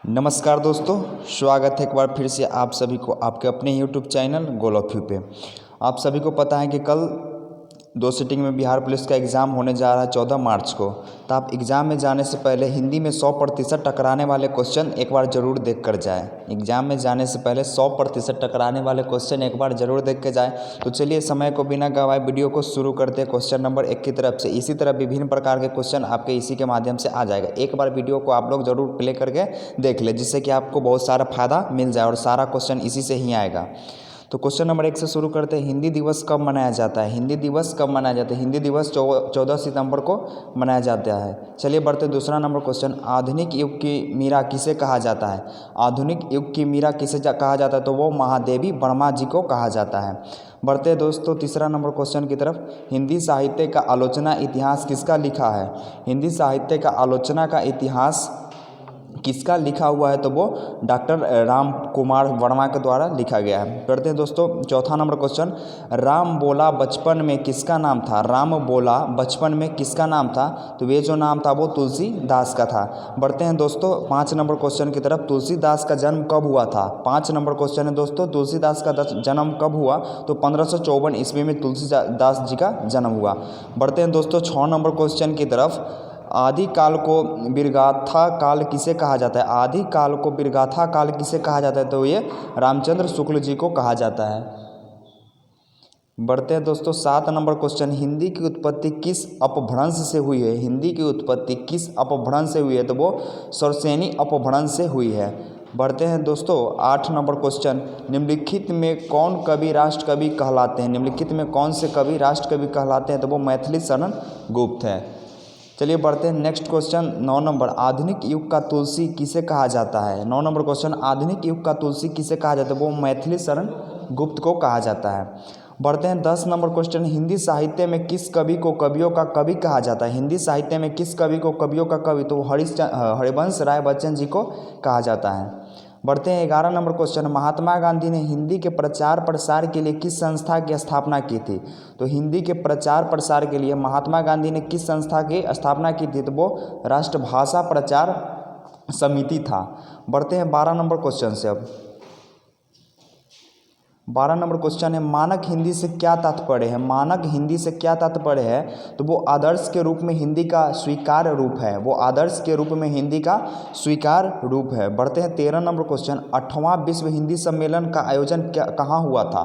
नमस्कार दोस्तों, स्वागत है एक बार फिर से आप सभी को आपके अपने YouTube channel goal of you पे। आप सभी को पता है कि कल 2 सिटिंग में बिहार पुलिस का एग्ज़ाम होने जा रहा है 14 मार्च को। तो आप एग्ज़ाम में जाने से पहले हिंदी में 100% टकराने वाले क्वेश्चन एक बार ज़रूर देख कर जाएँ। एग्ज़ाम में जाने से पहले 100% टकराने वाले क्वेश्चन एक बार ज़रूर देख के जाएँ। तो चलिए समय को बिना गवाए वीडियो को शुरू करते हैं क्वेश्चन नंबर 1 की तरफ से। इसी तरह विभिन्न प्रकार के क्वेश्चन आपके इसी के माध्यम से आ जाएगा। एक बार वीडियो को आप लोग ज़रूर प्ले करके देख लें, जिससे कि आपको बहुत सारा फ़ायदा मिल जाए और सारा क्वेश्चन इसी से ही आएगा। तो क्वेश्चन नंबर 1 से शुरू करते हैं। हिंदी दिवस कब मनाया जाता है? हिंदी दिवस कब मनाया जाता है? हिंदी दिवस 14 सितंबर को मनाया जाता है। चलिए बढ़ते दूसरा नंबर क्वेश्चन। आधुनिक युग की मीरा किसे कहा जाता है? आधुनिक युग की मीरा किसे कहा जाता है? तो वो महादेवी वर्मा जी को कहा जाता है। बढ़ते दोस्तों तीसरा नंबर क्वेश्चन की तरफ। हिंदी साहित्य का आलोचना इतिहास किसका लिखा है? हिंदी साहित्य का आलोचना का इतिहास किसका लिखा हुआ है? तो वो डॉक्टर राम कुमार वर्मा के द्वारा लिखा गया है। पढ़ते हैं दोस्तों चौथा नंबर क्वेश्चन। राम बोला बचपन में किसका नाम था? राम बोला बचपन में किसका नाम था? तो ये जो नाम था वो तुलसीदास का था। बढ़ते हैं दोस्तों 5 नंबर क्वेश्चन की तरफ। तुलसीदास का जन्म कब हुआ था? 5 नंबर क्वेश्चन है दोस्तों। तुलसीदास का जन्म कब हुआ? तो 1554 ईस्वी में तुलसीदास जी का जन्म हुआ। बढ़ते हैं दोस्तों 6 नंबर क्वेश्चन की तरफ। आदि काल को बिरगाथा काल किसे कहा जाता है? आदि काल को बिरगाथा काल किसे कहा जाता है? तो ये रामचंद्र शुक्ल जी को कहा जाता है। बढ़ते हैं दोस्तों 7 नंबर क्वेश्चन। हिंदी की उत्पत्ति किस अपभ्रंश से हुई है? हिंदी की उत्पत्ति किस अपभ्रंश से हुई है? तो वो सरसेनी अपभ्रंश से हुई है। बढ़ते हैं दोस्तों 8 नंबर क्वेश्चन। निम्नलिखित में कौन कवि राष्ट्र कवि कहलाते हैं? निम्नलिखित में कौन से कवि राष्ट्र कवि कहलाते हैं? तो वो मैथिली शरण गुप्त है। चलिए बढ़ते हैं नेक्स्ट क्वेश्चन 9 नंबर। आधुनिक युग का तुलसी किसे कहा जाता है? 9 नंबर क्वेश्चन। आधुनिक युग का तुलसी किसे कहा जाता है? वो मैथिली शरण गुप्त को कहा जाता है। बढ़ते हैं 10 नंबर क्वेश्चन। हिंदी साहित्य में किस कवि को कवियों का कवि कहा जाता है? हिंदी साहित्य में किस कवि को कवियों का कवि? तो हरिवंश राय बच्चन जी को कहा जाता है। बढ़ते हैं 11 नंबर क्वेश्चन। महात्मा गांधी ने हिंदी के प्रचार प्रसार के लिए किस संस्था की स्थापना की थी? तो हिंदी के प्रचार प्रसार के लिए महात्मा गांधी ने किस संस्था की स्थापना की थी? तो वो राष्ट्रभाषा प्रचार समिति था। बढ़ते हैं 12 नंबर क्वेश्चन से। अब 12 नंबर क्वेश्चन है। मानक हिंदी से क्या तात्पर्य है? मानक हिंदी से क्या तात्पर्य है? तो वो आदर्श के रूप में हिंदी का स्वीकार रूप है। वो आदर्श के रूप में हिंदी का स्वीकार रूप है। बढ़ते हैं 13 नंबर क्वेश्चन। 8वां विश्व हिंदी सम्मेलन का आयोजन कहाँ हुआ था?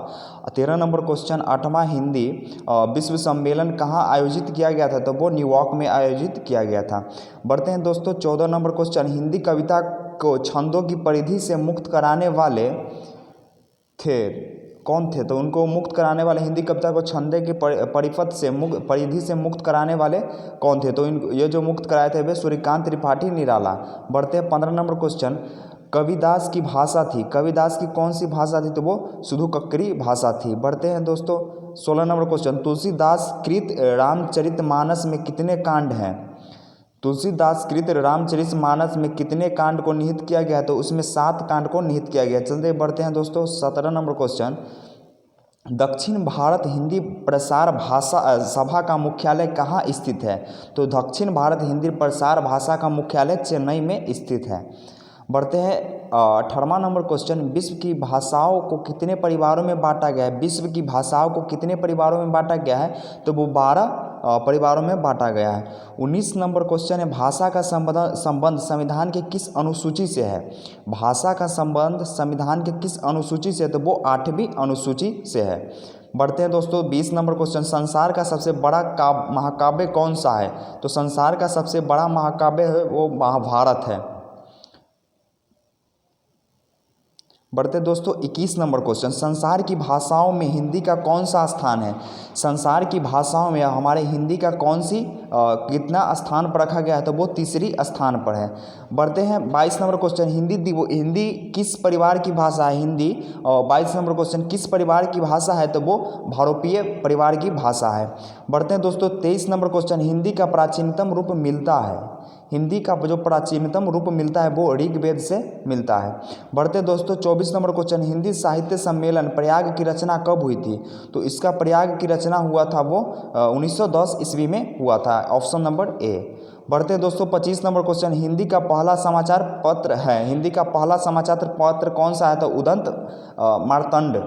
13 नंबर क्वेश्चन। 8वां हिंदी विश्व सम्मेलन कहाँ आयोजित किया गया था? तो वो न्यूयॉर्क में आयोजित किया गया था। बढ़ते हैं दोस्तों 14 नंबर क्वेश्चन। हिंदी कविता को छंदों की परिधि से मुक्त कराने वाले कौन थे? तो उनको मुक्त कराने वाले, हिंदी कविता को छंदे के परिधि से मुक्त कराने वाले कौन थे? तो ये जो मुक्त कराए थे वे सूर्यकांत त्रिपाठी निराला। बढ़ते हैं 15 नंबर क्वेश्चन। कविदास की भाषा थी, कविदास की कौन सी भाषा थी? तो वो शुद्ध कक्करी भाषा थी। बढ़ते हैं दोस्तों 16 नंबर क्वेश्चन। तुलसीदास कृत रामचरितमानस में कितने कांड हैं? तुलसीदास कृत रामचरितमानस में कितने कांड को निहित किया गया है? तो उसमें 7 कांड को निहित किया गया। चलते बढ़ते हैं दोस्तों 17 नंबर क्वेश्चन। दक्षिण भारत हिंदी प्रसार भाषा सभा का मुख्यालय कहाँ स्थित है? तो दक्षिण भारत हिंदी प्रसार भाषा का मुख्यालय चेन्नई में स्थित है। बढ़ते हैं 18वां नंबर क्वेश्चन। विश्व की भाषाओं को कितने परिवारों में बांटा गया है? विश्व की भाषाओं को कितने परिवारों में बांटा गया है? तो वो 12 परिवारों में बांटा गया है। 19 नंबर क्वेश्चन है। भाषा का संबंध संविधान के किस अनुसूची से है? भाषा का संबंध संविधान के किस अनुसूची से है? तो वो 8वीं अनुसूची से है। बढ़ते हैं दोस्तों 20 नंबर क्वेश्चन। संसार का सबसे बड़ा महाकाव्य कौन सा है? तो संसार का सबसे बड़ा महाकाव्य है वो महाभारत है। बढ़ते दोस्तों 21 नंबर क्वेश्चन। संसार की भाषाओं में हिंदी का कौन सा स्थान है? संसार की भाषाओं में हमारे हिंदी का कौन सी कितना स्थान पर रखा गया है? तो वो 3री स्थान पर है। बढ़ते हैं 22 नंबर क्वेश्चन। हिंदी किस परिवार की भाषा है? Hindi 22 number question. किस परिवार की भाषा है? तो वो भारोपीय परिवार की भाषा है। बढ़ते हैं दोस्तों 23 नंबर क्वेश्चन। हिंदी का प्राचीनतम रूप मिलता है, हिंदी का जो प्राचीनतम रूप मिलता है वो ऋग्वेद से मिलता है। बढ़ते दोस्तों 24 नंबर क्वेश्चन। हिंदी साहित्य सम्मेलन प्रयाग की रचना कब हुई थी? तो इसका प्रयाग की रचना हुआ था वो 1910 ईस्वी में हुआ था। Option number A. बढ़ते हैं दोस्तों 25 नंबर क्वेश्चन, हिंदी का पहला समाचार पत्र है, हिंदी का पहला समाचार पत्र कौन सा है? तो Udant Martand,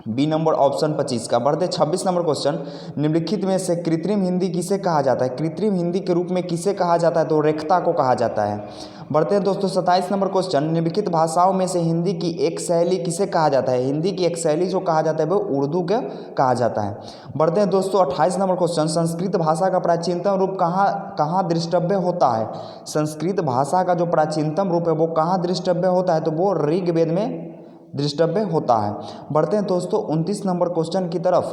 B number option 25 का। बढ़ते 26 नंबर क्वेश्चन, निम्नलिखित में से कृत्रिम हिंदी किसे कहा जाता है? कृत्रिम हिंदी के रूप में किसे कहा जाता है? तो रेखता को कहा जाता है। बढ़ते हैं दोस्तों 27 नंबर क्वेश्चन, निम्नलिखित भाषाओं में से हिंदी की एक शैली किसे कहा जाता है? हिंदी की एक शैली जो कहा जाता है वो उर्दू के कहा जाता है। बढ़ते हैं दोस्तों 28 नंबर क्वेश्चन, संस्कृत भाषा का प्राचीनतम रूप कहाँ दृष्टव्य होता है? संस्कृत भाषा का जो प्राचीनतम रूप है वो कहाँ दृष्टव्य होता है? तो वो ऋग्वेद में दृष्टव्य होता है। बढ़ते हैं दोस्तों 29 नंबर क्वेश्चन की तरफ,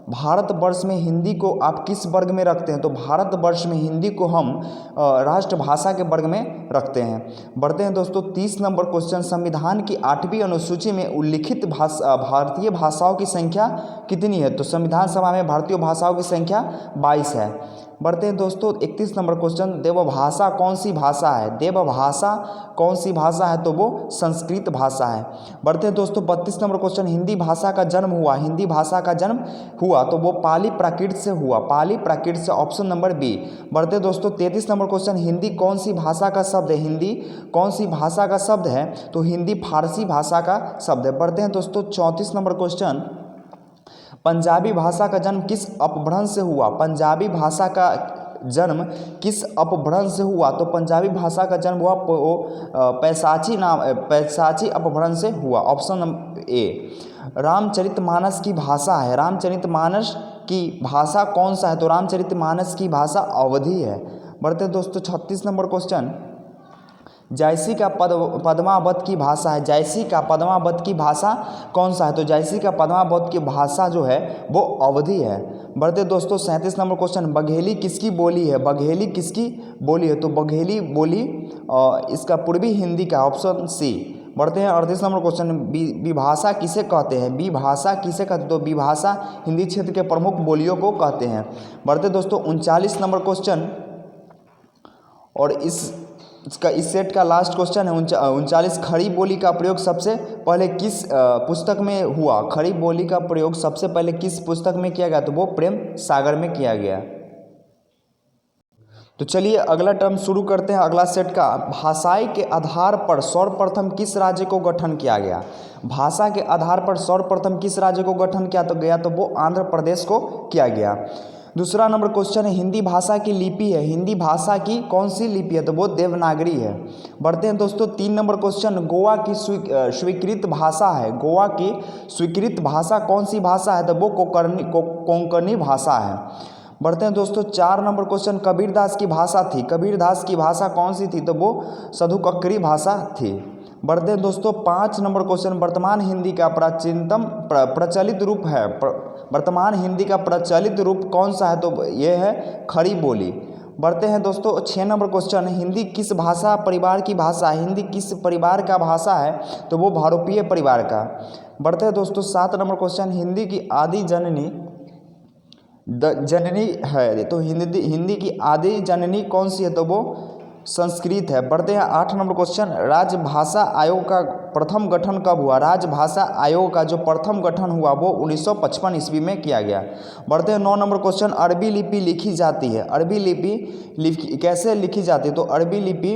भारतवर्ष में हिंदी को आप किस वर्ग में रखते हैं? तो भारतवर्ष में हिंदी को हम राष्ट्रभाषा के वर्ग में रखते हैं। बढ़ते हैं दोस्तों 30 नंबर क्वेश्चन, संविधान की 8वीं अनुसूची में उल्लिखित भारतीय भाषाओं की संख्या कितनी है? तो संविधान सभा में भारतीय भाषाओं की संख्या 22 है। बढ़ते हैं दोस्तों 31 नंबर क्वेश्चन, देवभाषा कौन सी भाषा है? देवभाषा कौन सी भाषा है? तो वो संस्कृत भाषा है। बढ़ते हैं दोस्तों 32 नंबर क्वेश्चन, हिंदी भाषा का जन्म हुआ, हिंदी भाषा का जन्म हुआ तो वो पाली प्राकृत से हुआ, पाली प्राकृत से, ऑप्शन नंबर बी। बढ़ते हैं दोस्तों 33 नंबर क्वेश्चन, हिंदी कौन सी भाषा का शब्द है? हिंदी कौन सी भाषा का शब्द है? तो हिंदी फारसी भाषा का शब्द है। बढ़ते हैं दोस्तों 34 नंबर क्वेश्चन, पंजाबी भाषा का जन्म किस अपभ्रंश से हुआ? पंजाबी भाषा का जन्म किस अपभ्रंश से हुआ? तो पंजाबी भाषा का जन्म हुआ पैसाची अपभ्रंश से हुआ, ऑप्शन नंबर ए। रामचरितमानस की भाषा है, रामचरितमानस की भाषा कौन सा है? तो रामचरितमानस की भाषा अवधी है। बढ़ते हैं दोस्तों 36 नंबर क्वेश्चन, जायसी का पद्मावत की भाषा है, जायसी का पद्मावत की भाषा कौन सा है? तो जायसी का पद्मावत की भाषा जो है वो अवधी है। बढ़ते दोस्तों 37 नंबर क्वेश्चन, बघेली किसकी बोली है? बघेली किसकी बोली है? तो बघेली बोली इसका पूर्वी हिंदी का, ऑप्शन सी। बढ़ते हैं 38 नंबर क्वेश्चन, विभाषा किसे कहते हैं? विभाषा किसे कहते हैं? तो विभाषा हिंदी क्षेत्र के प्रमुख बोलियों को कहते हैं। बढ़ते दोस्तों 39 नंबर क्वेश्चन, और इस सेट का लास्ट क्वेश्चन है 39, खड़ी बोली का प्रयोग सबसे पहले किस पुस्तक में हुआ? खड़ी बोली का प्रयोग सबसे पहले किस पुस्तक में किया गया? तो वो प्रेम सागर में किया गया। तो चलिए अगला टर्म शुरू करते हैं, अगला सेट का, भाषाई के आधार पर सर्वप्रथम किस राज्य को गठन किया गया? भाषा के आधार पर सर्वप्रथम किस राज्य को गठन किया तो वो आंध्र प्रदेश को किया गया। दूसरा नंबर क्वेश्चन है, हिंदी भाषा की लिपि है, हिंदी भाषा की कौन सी लिपि है? तो वो देवनागरी है। बढ़ते हैं दोस्तों 3 नंबर क्वेश्चन, गोवा की स्वीकृत भाषा है, गोवा की स्वीकृत भाषा कौन सी भाषा है? तो वो कोंकणी भाषा है। बढ़ते हैं दोस्तों 4 नंबर क्वेश्चन, कबीरदास की भाषा थी, कबीरदास की भाषा कौन सी थी? तो वो सधुकक्करी भाषा थी। बढ़ते हैं दोस्तों 5 नंबर क्वेश्चन, वर्तमान हिंदी का प्राचीनतम प्रचलित रूप है, वर्तमान हिंदी का प्रचलित रूप कौन सा है? तो ये है खड़ी बोली। बढ़ते हैं दोस्तों 6 नंबर क्वेश्चन, हिंदी किस भाषा परिवार की भाषा है? हिंदी किस परिवार का भाषा है? तो वो भारोपीय परिवार का। बढ़ते हैं दोस्तों 7 नंबर क्वेश्चन, हिंदी की आदि जननी जननी है, तो हिंदी की आदि जननी कौन सी है? तो वो संस्कृत है। बढ़ते हैं 8 नंबर क्वेश्चन, राजभाषा आयोग का प्रथम गठन कब हुआ? राजभाषा आयोग का जो प्रथम गठन हुआ वो 1955 ईस्वी में किया गया। बढ़ते हैं 9 नंबर क्वेश्चन, अरबी लिपि लिखी जाती है, अरबी लिपि कैसे लिखी जाती है? तो अरबी लिपि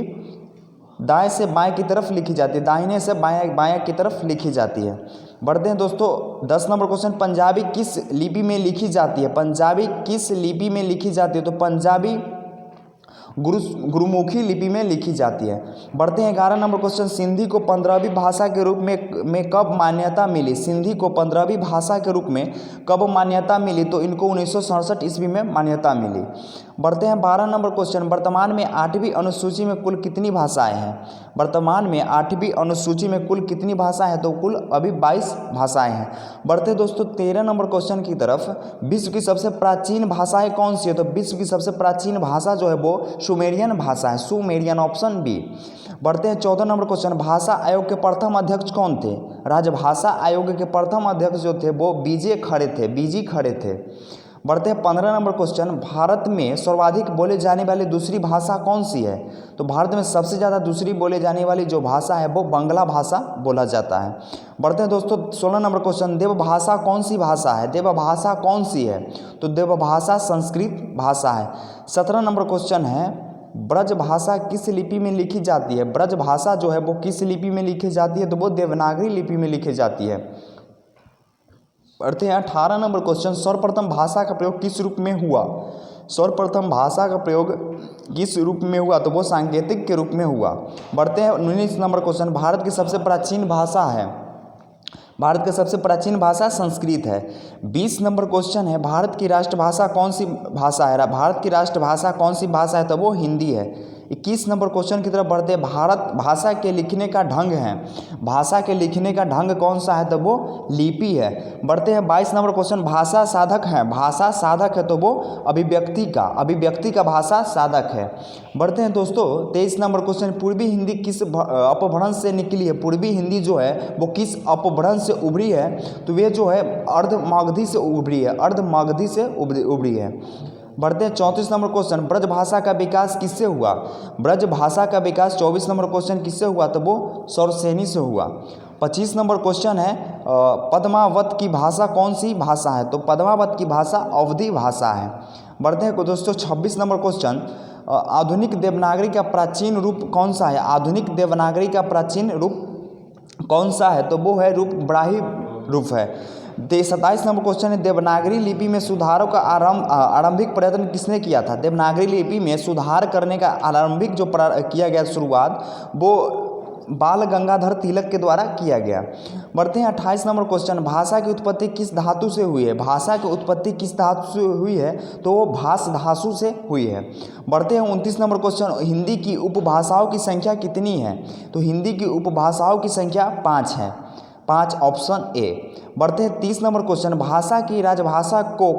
दाएं से बाएं की तरफ लिखी जाती है, दाहिने से बाएं की तरफ लिखी जाती है। बढ़ते हैं दोस्तों 10 नंबर क्वेश्चन, पंजाबी किस लिपि में लिखी जाती है? पंजाबी किस लिपि में लिखी जाती है? तो पंजाबी गुरुमुखी लिपि में लिखी जाती है। बढ़ते हैं 11 नंबर क्वेश्चन, सिंधी को 15वीं भाषा के रूप में कब मान्यता मिली? सिंधी को 15वीं भाषा के रूप में कब मान्यता मिली? तो इनको 1967 ईस्वी में मान्यता मिली। बढ़ते हैं 12 नंबर क्वेश्चन, वर्तमान में 8वीं अनुसूची में कुल कितनी भाषाएं हैं? वर्तमान में 8वीं अनुसूची में कुल कितनी भाषाएं हैं? तो कुल अभी 22 भाषाएं हैं। बढ़ते हैं दोस्तों 13 नंबर क्वेश्चन की तरफ, विश्व की सबसे प्राचीन भाषाएं कौन सी है? तो विश्व की सबसे प्राचीन भाषा जो है वो सुमेरियन भाषा है, सुमेरियन, ऑप्शन बी। बढ़ते हैं 14 नंबर क्वेश्चन, भाषा आयोग के प्रथम अध्यक्ष कौन थे? राजभाषा आयोग के प्रथम अध्यक्ष जो थे वो बीजी खड़े थे। बढ़ते हैं 15 नंबर क्वेश्चन, भारत में सर्वाधिक बोले जाने वाली दूसरी भाषा कौन सी है? तो भारत में सबसे ज़्यादा दूसरी बोले जाने वाली जो भाषा है वो बांग्ला भाषा बोला जाता है। बढ़ते हैं दोस्तों 16 नंबर क्वेश्चन, देवभाषा कौन सी भाषा है? देवभाषा कौन सी है? तो देवभाषा संस्कृत भाषा है। 17 नंबर क्वेश्चन है, ब्रज भाषा किस लिपि में लिखी जाती है? ब्रज भाषा जो है वो किस लिपि में लिखी जाती है? तो वो देवनागरी लिपि में लिखी जाती है। पढ़ते हैं 18 नंबर क्वेश्चन, सर्वप्रथम भाषा का प्रयोग किस रूप में हुआ? सर्वप्रथम भाषा का प्रयोग किस रूप में हुआ? तो वो सांकेतिक के रूप में हुआ। बढ़ते हैं 19 नंबर क्वेश्चन, भारत की सबसे प्राचीन भाषा है, भारत की सबसे प्राचीन भाषा संस्कृत है। 20 नंबर क्वेश्चन है, भारत की राष्ट्रभाषा कौन सी भाषा है? भारत की राष्ट्रभाषा कौन सी भाषा है? तो वो हिंदी है। 21 नंबर क्वेश्चन की तरफ बढ़ते हैं, भारत भाषा के लिखने का ढंग है, भाषा के लिखने का ढंग कौन सा है? तो वो लिपि है। बढ़ते हैं 22 नंबर क्वेश्चन, भाषा साधक है, भाषा साधक है तो वो अभिव्यक्ति का भाषा साधक है। बढ़ते हैं दोस्तों 23 नंबर क्वेश्चन, पूर्वी हिंदी किस अपभ्रंश से निकली है? पूर्वी हिंदी जो है वो किस अपभ्रंश से उभरी है? तो वे जो है अर्धमागधी से उभरी है, अर्धमागधी से उभरी है। बढ़ते हैं 34 नंबर क्वेश्चन, ब्रज भाषा का विकास किससे हुआ? ब्रज भाषा का विकास 24 नंबर क्वेश्चन किससे हुआ? तो वो सौरसेनी से हुआ। 25 नंबर क्वेश्चन है, पद्मावत की भाषा कौन सी भाषा है? तो पद्मावत की भाषा अवधी भाषा है। बढ़ते हैं दोस्तों 26 नंबर क्वेश्चन, आधुनिक देवनागरी का प्राचीन रूप कौन सा है? आधुनिक देवनागरी का प्राचीन रूप कौन सा है? तो वो है रूप ब्राह्मी रूप है। 27 नंबर क्वेश्चन है, देवनागरी लिपि में सुधारों का आरंभिक प्रयत्न किसने किया था? देवनागरी लिपि में सुधार करने का आरंभिक जो किया गया शुरुआत, वो बाल गंगाधर तिलक के द्वारा किया गया। बढ़ते हैं 28 नंबर क्वेश्चन, भाषा की उत्पत्ति किस धातु से हुई है? भाषा की उत्पत्ति किस धातु से हुई है? तो वो भाष धातु से हुई है। बढ़ते हैं 29 नंबर क्वेश्चन, हिंदी की उपभाषाओं की संख्या कितनी है? तो हिंदी की उपभाषाओं की संख्या 5 है, 5 ऑप्शन ए। बढ़ते हैं 30 नंबर क्वेश्चन, भाषा की राजभाषा को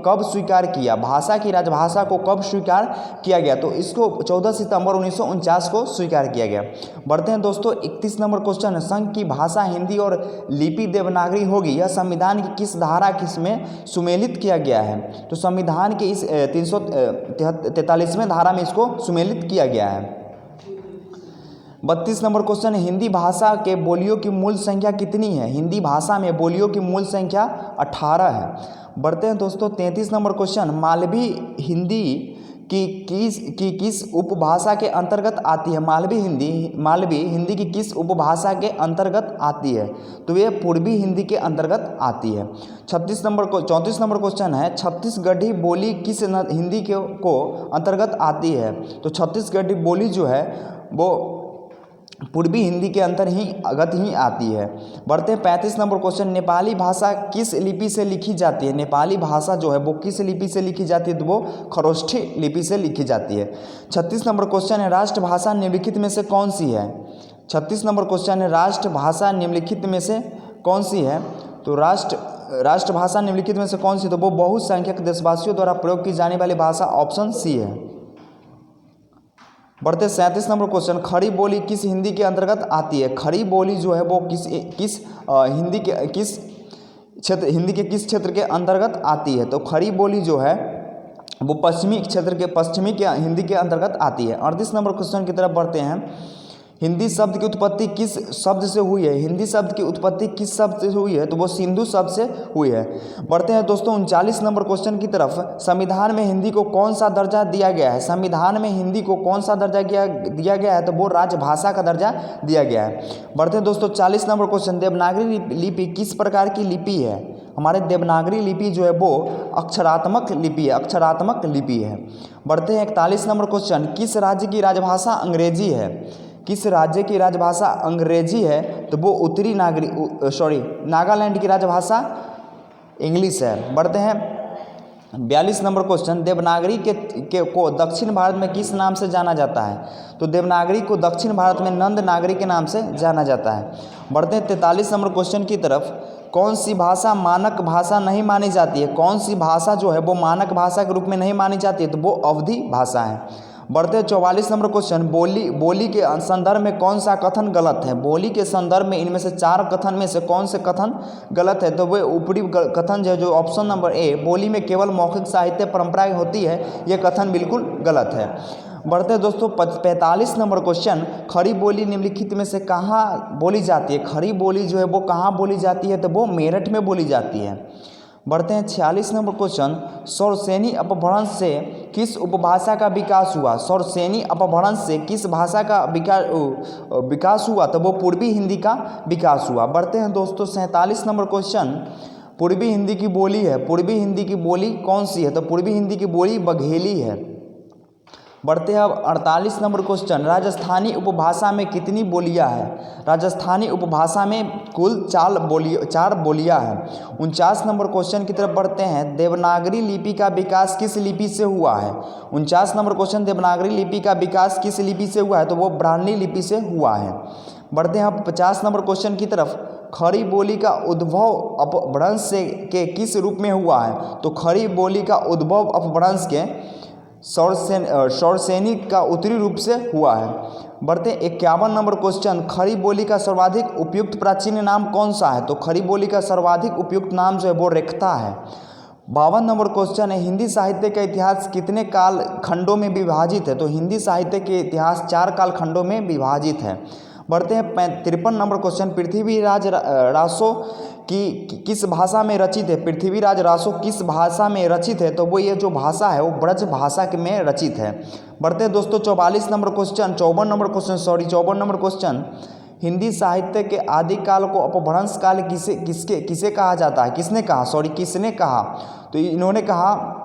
कब स्वीकार किया? भाषा की राजभाषा को कब स्वीकार किया गया? तो इसको 14 सितंबर 1949 को स्वीकार किया गया। बढ़ते हैं दोस्तों 31 नंबर क्वेश्चन, संघ की भाषा हिंदी और लिपि देवनागरी होगी, यह संविधान की किस धारा किसमें सुमेलित किया गया है? तो संविधान के इस 343वें धारा में इसको सुमेलित किया गया है। 32 नंबर क्वेश्चन, हिंदी भाषा के बोलियों की मूल संख्या कितनी है? हिंदी भाषा में बोलियों की मूल संख्या 18 है। बढ़ते हैं दोस्तों 33 नंबर क्वेश्चन, मालवी हिंदी की किस उपभाषा के अंतर्गत आती है? मालवी हिंदी की किस उपभाषा के अंतर्गत आती है? तो ये पूर्वी हिंदी के अंतर्गत आती है। 34 नंबर क्वेश्चन है, छत्तीसगढ़ी बोली किस हिंदी को अंतर्गत आती है? तो छत्तीसगढ़ी बोली जो है वो पूर्वी हिंदी के अंतर्गत ही आती है। बढ़ते हैं 35 नंबर क्वेश्चन, नेपाली भाषा किस लिपि से लिखी जाती है? नेपाली भाषा जो है वो किस लिपि से लिखी जाती है? तो वो खरोष्ठी लिपि से लिखी जाती है। 36 नंबर क्वेश्चन है, राष्ट्रभाषा निम्नलिखित में से कौन सी है? 36 नंबर क्वेश्चन है, राष्ट्रभाषा निम्नलिखित में से कौन सी है? तो राष्ट्रभाषा निम्नलिखित में से कौन सी? तो वो बहुसंख्यक देशवासियों द्वारा प्रयोग की जाने वाली भाषा ऑप्शन सी है। बढ़ते 37 नंबर क्वेश्चन, खड़ी बोली किस हिंदी के अंतर्गत आती है? खड़ी बोली जो है वो हिंदी के किस क्षेत्र के अंतर्गत आती है? तो खड़ी बोली जो है वो पश्चिमी के हिंदी के अंतर्गत आती है। 38 नंबर क्वेश्चन की तरफ बढ़ते हैं, हिंदी शब्द की उत्पत्ति किस शब्द से हुई है? हिंदी शब्द की उत्पत्ति किस शब्द से हुई है? तो वो सिंधु शब्द से हुई है। बढ़ते हैं दोस्तों 39 नंबर क्वेश्चन की तरफ, संविधान में हिंदी को कौन सा दर्जा दिया गया है? संविधान में हिंदी को कौन सा दर्जा दिया गया है? तो वो राजभाषा का दर्जा दिया गया है। बढ़ते हैं दोस्तों 40 नंबर क्वेश्चन, देवनागरी लिपि किस प्रकार की लिपि है? हमारे देवनागरी लिपि जो है वो अक्षरात्मक लिपि है। बढ़ते हैं 41 नंबर क्वेश्चन, किस राज्य की राजभाषा अंग्रेजी है? किस राज्य की राजभाषा अंग्रेजी है? तो वो नागालैंड की राजभाषा इंग्लिश है। बढ़ते हैं 42 नंबर क्वेश्चन, देवनागरी को दक्षिण भारत में किस नाम से जाना जाता है? तो देवनागरी को दक्षिण भारत में नंद नागरी के नाम से जाना जाता है। बढ़ते हैं 43 नंबर क्वेश्चन की तरफ, कौन सी भाषा मानक भाषा नहीं मानी जाती है? कौन सी भाषा जो है वो मानक भाषा के रूप में नहीं मानी जाती है? तो वो अवधी भाषा है। बढ़ते 44 नंबर क्वेश्चन, बोली के संदर्भ में कौन सा कथन गलत है? बोली के संदर्भ में इनमें से 4 कथन में से कौन से कथन गलत है? तो वे ऊपरी कथन जो ऑप्शन नंबर ए, बोली में केवल मौखिक साहित्य परंपरा होती है, ये कथन बिल्कुल गलत है। बढ़ते दोस्तों 45 नंबर क्वेश्चन, खड़ी बोली निम्नलिखित में से कहाँ बोली जाती है? खड़ी बोली जो है वो कहाँ बोली जाती है? तो वो मेरठ में बोली जाती है। बढ़ते हैं 46 नंबर क्वेश्चन, शौरसेनी अपभ्रंश से किस उपभाषा का विकास हुआ? शौरसेनी अपभ्रंश से किस भाषा का विकास हुआ? तो वो पूर्वी हिंदी का विकास हुआ। बढ़ते हैं दोस्तों 47 नंबर क्वेश्चन, पूर्वी हिंदी की बोली है, पूर्वी हिंदी की बोली कौन सी है? तो पूर्वी हिंदी की बोली बघेली है। बढ़ते हैं अब 48 नंबर क्वेश्चन, राजस्थानी उपभाषा में कितनी बोलियां हैं? राजस्थानी उपभाषा में कुल 4 बोलियां हैं। 49 नंबर क्वेश्चन की तरफ बढ़ते हैं, देवनागरी लिपि का विकास किस लिपि से हुआ है? 49 नंबर क्वेश्चन, देवनागरी लिपि का विकास किस लिपि से हुआ है? तो वो ब्राह्मणी लिपि से हुआ है। बढ़ते हैं अब 50 नंबर क्वेश्चन की तरफ, खड़ी बोली का उद्भव अपभ्रंश से के किस रूप में हुआ है? तो खड़ी बोली का उद्भव अपभ्रंश के शौरसेनी का उत्तरी रूप से हुआ है। बढ़ते 51 नंबर क्वेश्चन, खड़ी बोली का सर्वाधिक उपयुक्त प्राचीन नाम कौन सा है? तो खड़ी बोली का सर्वाधिक उपयुक्त नाम जो है वो रेखता है। 52 नंबर क्वेश्चन है, हिंदी साहित्य का इतिहास कितने काल खंडों में विभाजित है? तो हिंदी साहित्य के इतिहास 4 काल खंडों में विभाजित है। बढ़ते हैं 53 नंबर क्वेश्चन, पृथ्वीराज रासो की किस भाषा में रचित है? पृथ्वीराज रासो किस भाषा में रचित है? तो वो ये जो भाषा है वो ब्रज भाषा में रचित है। बढ़ते हैं दोस्तों 54 number question, 54 number question, Hindi साहित्य के आदिकाल को अपभ्रंश काल किसे कहा जाता है? किसने कहा? तो इन्होंने कहा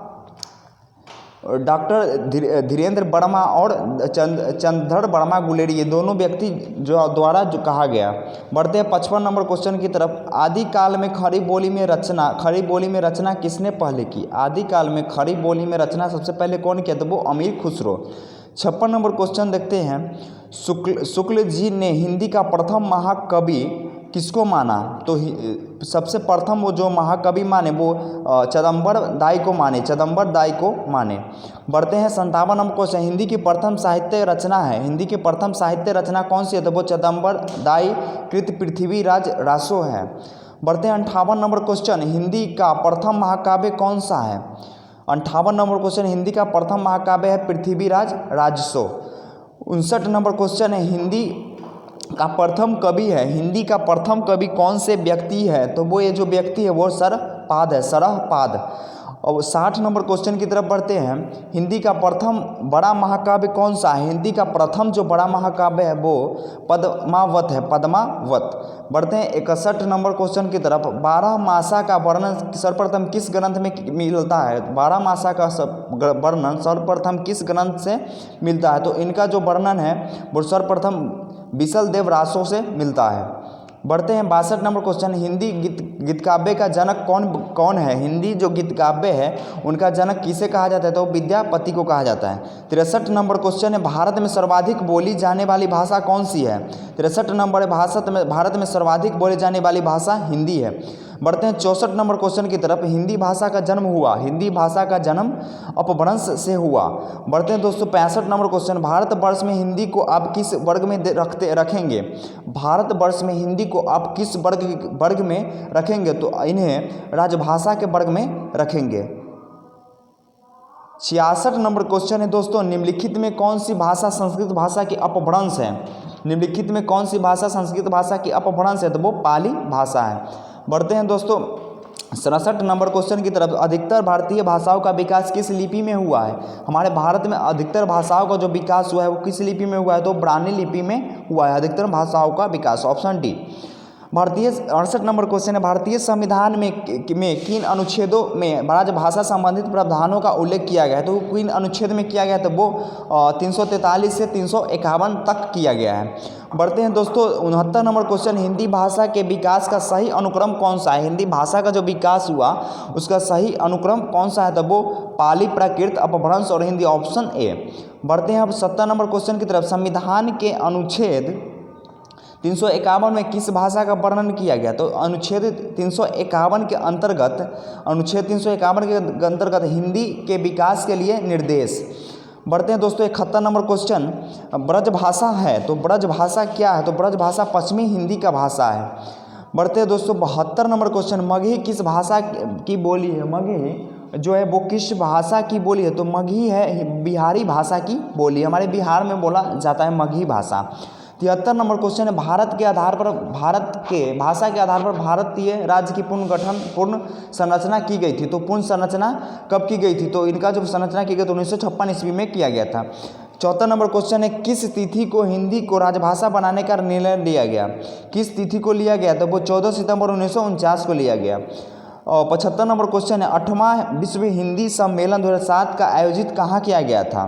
डॉक्टर धीरेन्द्र वर्मा और चंद्रधर वर्मा गुलेरी, ये दोनों व्यक्ति द्वारा कहा गया। बढ़ते हैं 55 नंबर क्वेश्चन की तरफ, आदिकाल में खड़ी बोली में रचना किसने पहले की? आदिकाल में खड़ी बोली में रचना सबसे पहले कौन किया? तो वो अमीर खुसरो। 56 नंबर क्वेश्चन देखते हैं, शुक्ल जी ने हिंदी का प्रथम महाकवि किसको माना? तो सबसे प्रथम वो जो महाकवि माने वो चिदंबर दाई को माने। बढ़ते हैं 57 नंबर क्वेश्चन, हिंदी की प्रथम साहित्य रचना कौन सी है? तो वो चिदंबर दाई कृत पृथ्वीराज रासो है। बढ़ते हैं 58 नंबर क्वेश्चन, हिंदी का प्रथम महाकाव्य कौन सा है? 58 नंबर क्वेश्चन, हिंदी का प्रथम महाकाव्य है पृथ्वीराज राजसो। 59 नंबर क्वेश्चन है, हिंदी का प्रथम कवि कौन से व्यक्ति है? तो वो ये जो व्यक्ति है वो सरहपाद। और 60 नंबर क्वेश्चन की तरफ बढ़ते हैं, हिंदी का प्रथम बड़ा महाकाव्य कौन सा है? हिंदी का प्रथम जो बड़ा महाकाव्य है वो पद्मावत। बढ़ते हैं 61 नंबर क्वेश्चन की तरफ, 12 मासा का वर्णन सर्वप्रथम किस ग्रंथ में मिलता है? 12 मासा का वर्णन सर्वप्रथम किस ग्रंथ से मिलता है? तो इनका जो वर्णन है वो सर्वप्रथम विसल देव रासो से मिलता है। बढ़ते हैं 62 नंबर क्वेश्चन, हिंदी गीत काव्य का जनक कौन है? हिंदी जो गीत काव्य है उनका जनक किसे कहा जाता है? तो विद्यापति को कहा जाता है। 63 नंबर क्वेश्चन है, भारत में सर्वाधिक बोली जाने वाली भाषा कौन सी है? 63 नंबर है, भारत में सर्वाधिक बोली जाने वाली भाषा हिंदी है। बढ़ते हैं 64 नंबर क्वेश्चन की तरफ, हिंदी भाषा का जन्म अपभ्रंश से हुआ। बढ़ते हैं दोस्तों 65 नंबर क्वेश्चन, भारतवर्ष में हिंदी को आप किस वर्ग में रखेंगे? भारतवर्ष में हिंदी को आप किस वर्ग में रखेंगे? तो इन्हें राजभाषा के वर्ग में रखेंगे। 66 नंबर क्वेश्चन है दोस्तों, निम्नलिखित में कौन सी भाषा संस्कृत भाषा की अपभ्रंश है? निम्नलिखित में कौन सी भाषा संस्कृत भाषा की अपभ्रंश है? तो वो पाली भाषा है। बढ़ते हैं दोस्तों 67 नंबर क्वेश्चन की तरफ, अधिकतर भारतीय भाषाओं का विकास किस लिपि में हुआ है? हमारे भारत में अधिकतर भाषाओं का जो विकास हुआ है वो किस लिपि में हुआ है? तो ब्राह्मणी लिपि में हुआ है अधिकतर भाषाओं का विकास, ऑप्शन डी। 68 नंबर क्वेश्चन है, भारतीय संविधान में किन अनुच्छेदों में राजभाषा संबंधित प्रावधानों का उल्लेख किया गया है? तो किन अनुच्छेद में किया गया है? तो वो 343 से 351 तक किया गया है। बढ़ते हैं दोस्तों 69 नंबर क्वेश्चन, हिंदी भाषा के विकास का सही अनुक्रम कौन सा है? हिंदी भाषा का जो विकास हुआ उसका सही अनुक्रम कौन सा है? तो वो पाली, प्राकृत, अपभ्रंश और हिंदी, ऑप्शन ए। बढ़ते हैं अब 70 नंबर क्वेश्चन की तरफ, संविधान के अनुच्छेद 351 में किस भाषा का वर्णन किया गया? तो अनुच्छेद 351 के अंतर्गत हिंदी के विकास के लिए निर्देश। बढ़ते हैं दोस्तों 71 नंबर क्वेश्चन, ब्रज भाषा है तो ब्रज भाषा क्या है? तो ब्रज भाषा पश्चिमी हिंदी का भाषा है। बढ़ते हैं दोस्तों 72 नंबर क्वेश्चन, मगही किस भाषा की बोली है? मगही जो है वो किस भाषा की बोली है? तो मगही है बिहारी भाषा की बोली, हमारे बिहार में बोला जाता है मगही भाषा। 73 नंबर क्वेश्चन है, भारत के भाषा के आधार पर भारतीय राज्य की पूर्ण संरचना की गई थी। तो पूर्ण संरचना कब की गई थी? तो इनका जो संरचना की गई तो 1956 ईस्वी में किया गया था। 74 नंबर क्वेश्चन है, किस तिथि को हिंदी को राजभाषा बनाने का निर्णय लिया गया? किस तिथि को लिया गया? तो वो 14 सितंबर 1949 को लिया गया। और 75 नंबर क्वेश्चन है, 8वां विश्व हिंदी सम्मेलन 2007 का आयोजित कहाँ किया गया था?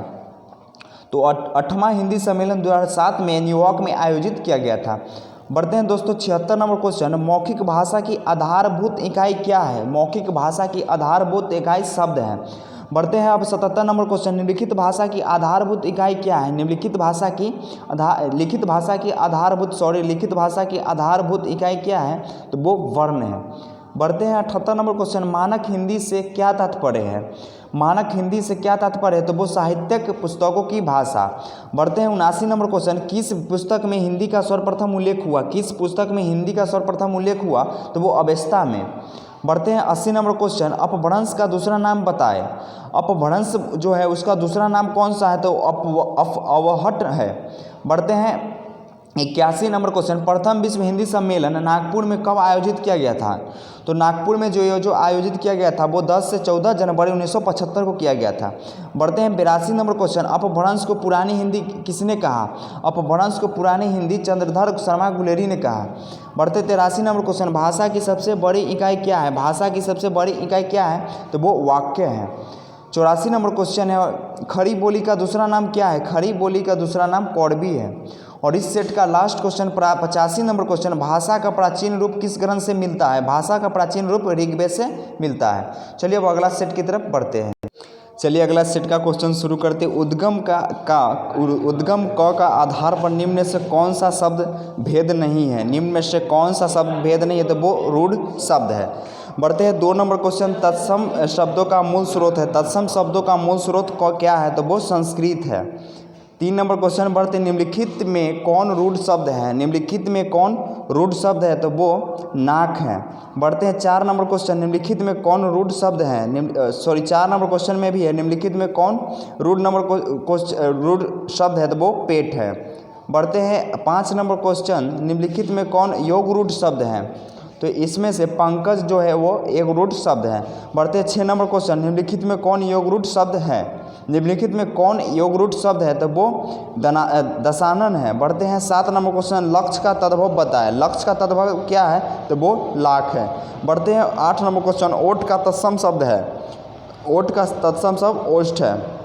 तो 8वां हिंदी सम्मेलन 2007 में न्यूयॉर्क में आयोजित किया गया था। बढ़ते हैं दोस्तों 76 नंबर क्वेश्चन, मौखिक भाषा की आधारभूत इकाई क्या है? मौखिक भाषा की आधारभूत इकाई शब्द है। बढ़ते हैं अब 77 नंबर क्वेश्चन, लिखित भाषा की आधारभूत इकाई क्या है? लिखित भाषा की आधारभूत इकाई क्या है? तो वो वर्ण है। बढ़ते हैं 78 नंबर क्वेश्चन, मानक हिंदी से क्या तात्पर्य है? मानक हिंदी से क्या तात्पर्य है? तो वो साहित्यिक पुस्तकों की भाषा। बढ़ते हैं 79 नंबर क्वेश्चन, किस पुस्तक में हिंदी का सर्वप्रथम उल्लेख हुआ? किस पुस्तक में हिंदी का सर्वप्रथम उल्लेख हुआ? तो वो अवेस्ता में। बढ़ते हैं 80 नंबर क्वेश्चन, अपभ्रंश का दूसरा नाम बताएं। अपभ्रंश जो है उसका दूसरा नाम कौन सा है? तो अवहट है। बढ़ते हैं 81 नंबर क्वेश्चन, प्रथम विश्व हिंदी सम्मेलन नागपुर में कब आयोजित किया गया था? तो नागपुर में जो आयोजित किया गया था वो 10 से 14 जनवरी 1975 को किया गया था। बढ़ते हैं 82 नंबर क्वेश्चन, अपभ्रंश को पुरानी हिंदी किसने कहा? अपभ्रंश को पुरानी हिंदी चंद्रधर शर्मा गुलेरी ने कहा। बढ़ते 83 नंबर क्वेश्चन, भाषा की सबसे बड़ी इकाई क्या है? भाषा की सबसे बड़ी इकाई क्या है? तो वो वाक्य है। 84 नंबर क्वेश्चन है, खड़ी बोली का दूसरा नाम क्या है? खड़ी बोली का दूसरा नाम कौड़बी है। और इस सेट का लास्ट क्वेश्चन 85 नंबर क्वेश्चन, भाषा का प्राचीन रूप किस ग्रंथ से मिलता है? भाषा का प्राचीन रूप ऋग्वेद से मिलता है। चलिए अब अगला सेट की तरफ बढ़ते हैं। चलिए अगला सेट का क्वेश्चन शुरू करते हैं। उद्गम का आधार पर निम्न में से कौन सा शब्द भेद नहीं है? निम्न में से कौन सा शब्द भेद नहीं है? तो वो रूढ़ शब्द है। बढ़ते हैं 2 नंबर क्वेश्चन, तत्सम शब्दों का मूल स्रोत है। तत्सम शब्दों का मूल स्रोत क्या है? तो वो संस्कृत है। 3 नंबर क्वेश्चन बढ़ते, निम्नलिखित में कौन रूढ़ शब्द है? निम्नलिखित में कौन रूढ़ शब्द है? तो वो नाक है। बढ़ते हैं 4 नंबर क्वेश्चन, निम्नलिखित में कौन रूढ़ शब्द है? 4 नंबर क्वेश्चन में भी है, निम्नलिखित में कौन रूढ़ शब्द है? तो वो पेट है। बढ़ते हैं 5 नंबर क्वेश्चन, निम्नलिखित में कौन योग रूढ़ शब्द है? तो इसमें से पंकज जो है वो एक रूढ़ शब्द है। बढ़ते हैं 6 नंबर क्वेश्चन, निम्नलिखित में कौन योग रूढ़ शब्द है? निम्नलिखित में कौन योग रूढ़ शब्द है? तो वो दशानन है। बढ़ते हैं 7 नंबर क्वेश्चन, लक्ष्य का तद्भव बताएं। लक्ष्य का तद्भव क्या है? तो वो लाख है। बढ़ते हैं 8 नंबर क्वेश्चन, ओट का तत्सम शब्द है। ओट का तत्सम शब्द ओष्ठ है।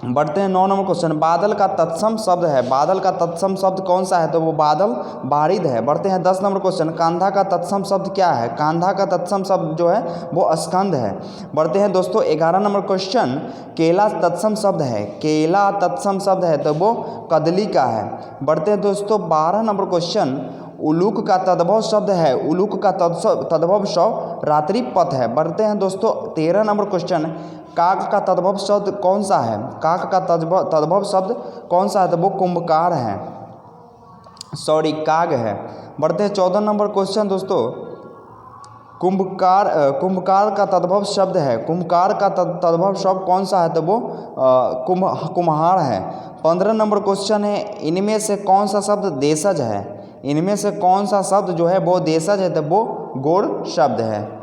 बढ़ते हैं 9 नंबर क्वेश्चन, बादल का तत्सम शब्द है। बादल का तत्सम शब्द कौन सा है? तो वो बादल बारिद है। बढ़ते हैं 10 नंबर क्वेश्चन, कांधा का तत्सम शब्द क्या है? कांधा का तत्सम शब्द जो है वो स्कंद है। बढ़ते हैं दोस्तों 11 नंबर क्वेश्चन, केला तत्सम शब्द है। केला तत्सम शब्द है तो वो कदली का है। बढ़ते हैं दोस्तों 12 नंबर क्वेश्चन, उलूक का तद्भव शब्द है। उलूक का तद्भव शब्द रात्रिपथ है। बढ़ते हैं दोस्तों 13 नंबर क्वेश्चन, काक का तद्भव शब्द कौन सा है? काक का तद्भव शब्द कौन सा है? तो वो कुंभकार है, काग है। बढ़ते हैं 14 नंबर क्वेश्चन दोस्तों, कुंभकार का तद्भव शब्द है। कुंभकार का तद्भव शब्द कौन सा है? तो वो कुम्हार है। 15 नंबर क्वेश्चन है, इनमें से कौन सा शब्द देशज है? इनमें से कौन सा शब्द जो है वो देशज है? तो वो गोड़ शब्द है।